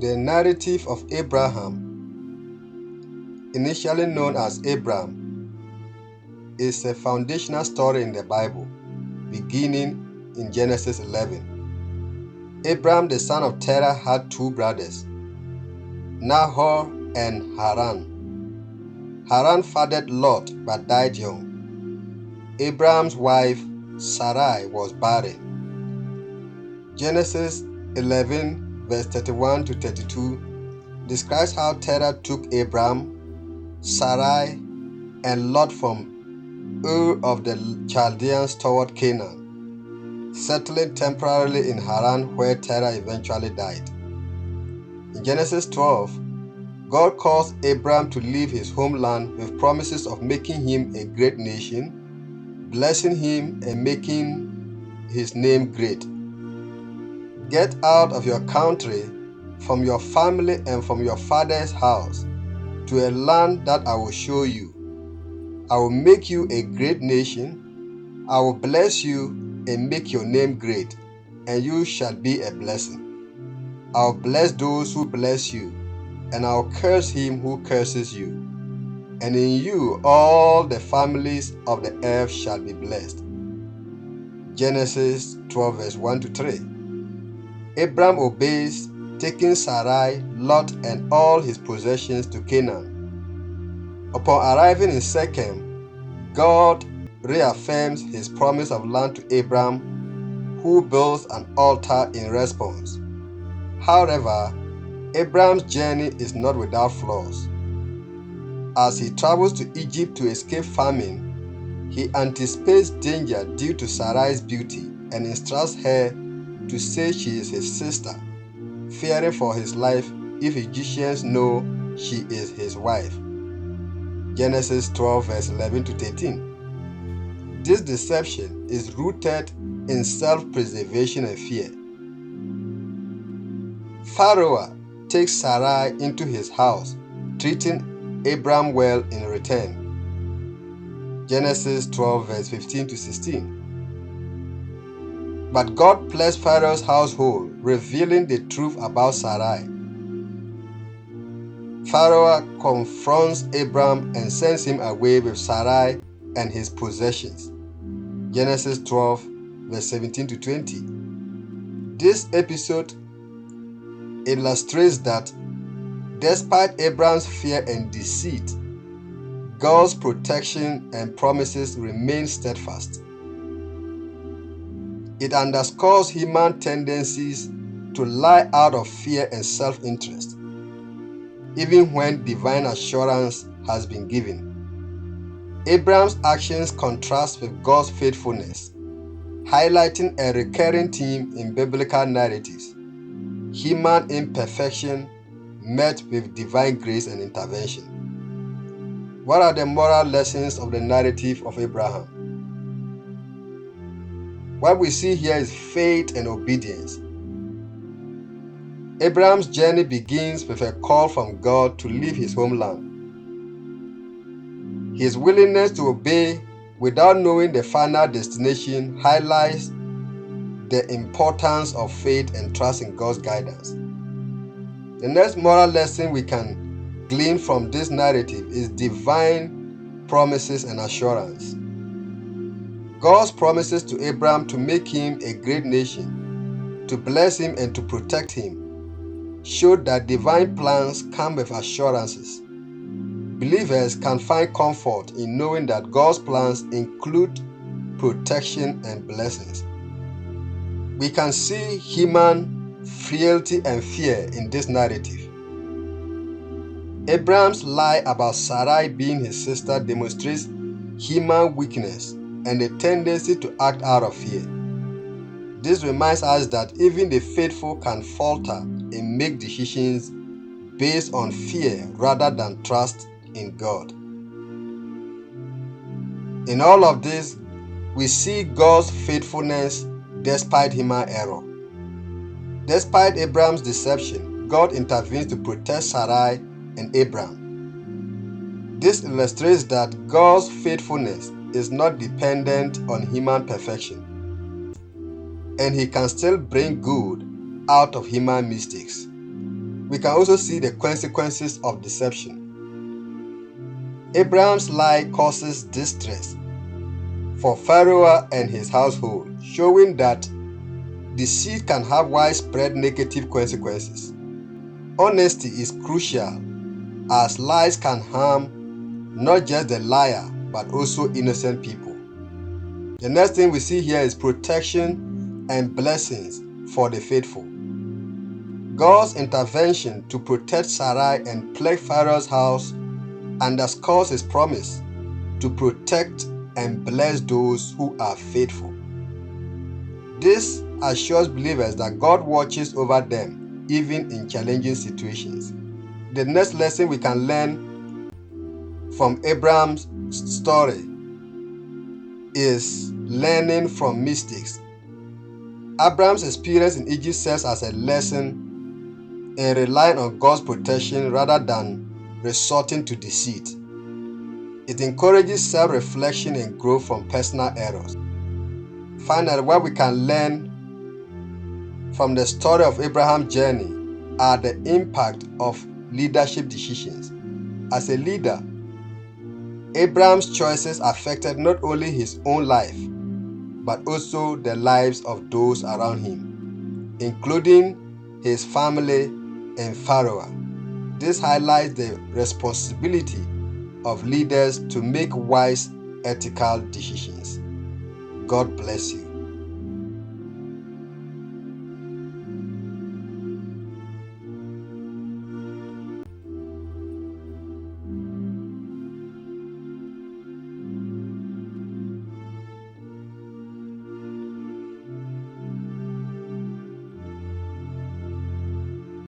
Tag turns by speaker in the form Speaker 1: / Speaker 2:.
Speaker 1: The narrative of Abraham, initially known as Abram, is a foundational story in the Bible, beginning in Genesis 11. Abram, the son of Terah, had two brothers, Nahor and Haran. Haran fathered Lot but died young. Abram's wife, Sarai, was barren. Genesis 11, verse 31 to 32 describes how Terah took Abram, Sarai, and Lot from Ur of the Chaldeans toward Canaan, settling temporarily in Haran where Terah eventually died. In Genesis 12, God calls Abram to leave his homeland with promises of making him a great nation, blessing him and making his name great. Get out of your country, from your family and from your father's house, to a land that I will show you. I will make you a great nation. I will bless you and make your name great, and you shall be a blessing. I will bless those who bless you, and I will curse him who curses you. And in you all the families of the earth shall be blessed. Genesis 12, verse 1 to 3. Abram obeys, taking Sarai, Lot, and all his possessions to Canaan. Upon arriving in Shechem, God reaffirms his promise of land to Abram, who builds an altar in response. However, Abram's journey is not without flaws. As he travels to Egypt to escape famine, he anticipates danger due to Sarai's beauty and instructs her to say she is his sister, fearing for his life if Egyptians know she is his wife. Genesis 12, verse 11 to 13. This deception is rooted in self-preservation and fear. Pharaoh takes Sarai into his house, treating Abram well in return. Genesis 12, verse 15 to 16. But God blessed Pharaoh's household, revealing the truth about Sarai. Pharaoh confronts Abram and sends him away with Sarai and his possessions. Genesis 12, verse 17 to 20. This episode illustrates that despite Abram's fear and deceit, God's protection and promises remain steadfast. It underscores human tendencies to lie out of fear and self-interest, even when divine assurance has been given. Abram's actions contrast with God's faithfulness, highlighting a recurring theme in biblical narratives: human imperfection met with divine grace and intervention. What are the moral lessons of the narrative of Abraham? What we see here is faith and obedience. Abraham's journey begins with a call from God to leave his homeland. His willingness to obey without knowing the final destination highlights the importance of faith and trust in God's guidance. The next moral lesson we can glean from this narrative is divine promises and assurance. God's promises to Abraham to make him a great nation, to bless him and to protect him, showed that divine plans come with assurances. Believers can find comfort in knowing that God's plans include protection and blessings. We can see human frailty and fear in this narrative. Abraham's lie about Sarai being his sister demonstrates human weakness and a tendency to act out of fear. This reminds us that even the faithful can falter and make decisions based on fear rather than trust in God. In all of this, we see God's faithfulness despite human error. Despite Abraham's deception, God intervenes to protect Sarai and Abraham. This illustrates that God's faithfulness is not dependent on human perfection, and he can still bring good out of human mistakes. we can also see the consequences of deception. Abraham's lie causes distress for Pharaoh and his household, showing that deceit can have widespread negative consequences. Honesty is crucial, as lies can harm not just the liar but also innocent people. The next thing we see here is protection and blessings for the faithful. God's intervention to protect Sarai and plague Pharaoh's house underscores his promise to protect and bless those who are faithful. This assures believers that God watches over them even in challenging situations. The next lesson we can learn from Abraham's story is learning from mistakes. Abraham's experience in Egypt serves as a lesson in relying on God's protection rather than resorting to deceit. It encourages self-reflection and growth from personal errors. Finally, what we can learn from the story of Abraham's journey are the impact of leadership decisions. As a leader, Abraham's choices affected not only his own life, but also the lives of those around him, including his family and Pharaoh. This highlights the responsibility of leaders to make wise, ethical decisions. God bless you.